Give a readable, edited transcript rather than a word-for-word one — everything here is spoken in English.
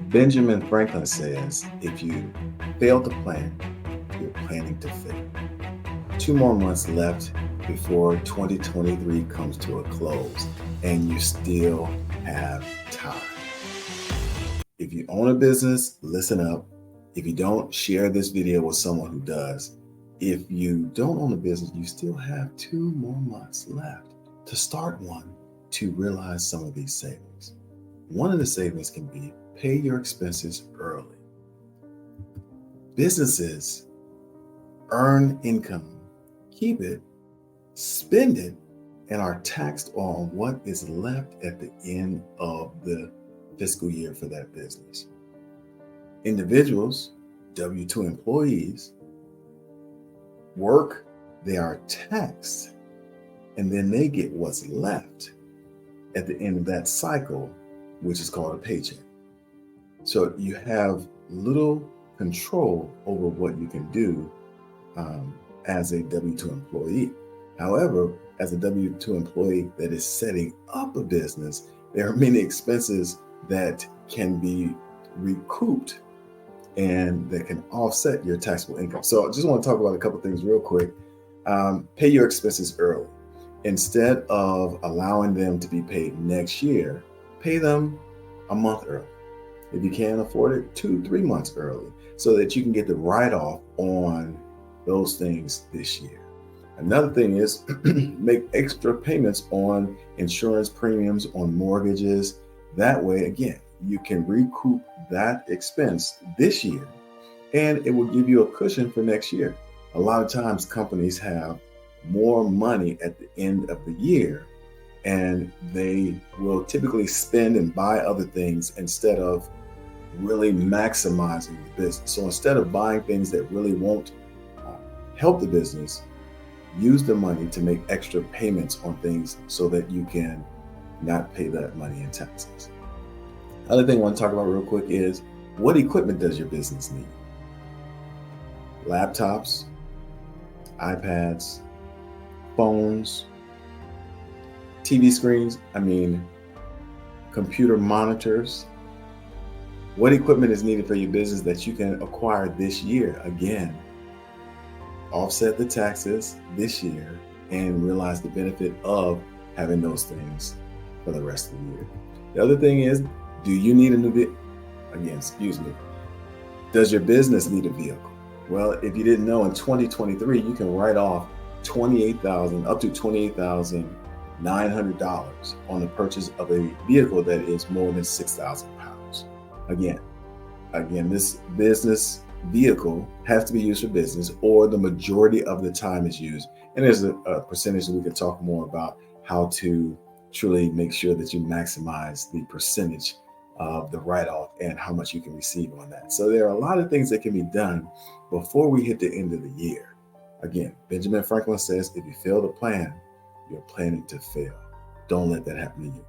Benjamin Franklin says, if you fail to plan, you're planning to fail. 2 more months left before 2023 comes to a close, and you still have time. If you own a business, listen up. If you don't, share this video with someone who does. If you don't own a business, you still have 2 more months left to start one to realize some of these savings. One of the savings can be pay your expenses early. Businesses earn income, keep it, spend it, and are taxed on what is left at the end of the fiscal year for that business. Individuals, W-2 employees, work, they are taxed, and then they get what's left at the end of that cycle, which is called a paycheck. So you have little control over what you can do as a W-2 employee. However, as a W-2 employee that is setting up a business, there are many expenses that can be recouped and that can offset your taxable income. So I just want to talk about a couple things real quick. Pay your expenses early. Instead of allowing them to be paid next year, pay them a month early. If you can't afford it, 2-3 months early, so that you can get the write-off on those things this year. Another thing is make extra payments on insurance premiums, on mortgages. That way, again, you can recoup that expense this year, and it will give you a cushion for next year. A lot of times companies have more money at the end of the year, and they will typically spend and buy other things instead of really maximizing the business. So instead of buying things that really won't help the business, use the money to make extra payments on things so that you can not pay that money in taxes. Other thing I want to talk about real quick is, what equipment does your business need? Laptops, iPads, phones, TV screens, computer monitors. What equipment is needed for your business that you can acquire this year? Again, offset the taxes this year and realize the benefit of having those things for the rest of the year. The other thing is, do you need a new vehicle? Does your business need a vehicle? Well, if you didn't know, in 2023, you can write off up to $28,900 on the purchase of a vehicle that is more than 6,000 pounds. Again, this business vehicle has to be used for business, or the majority of the time is used. And there's a percentage that we can talk more about how to truly make sure that you maximize the percentage of the write-off and how much you can receive on that. So there are a lot of things that can be done before we hit the end of the year. Again, Benjamin Franklin says, if you fail to plan, you're planning to fail. Don't let that happen to you.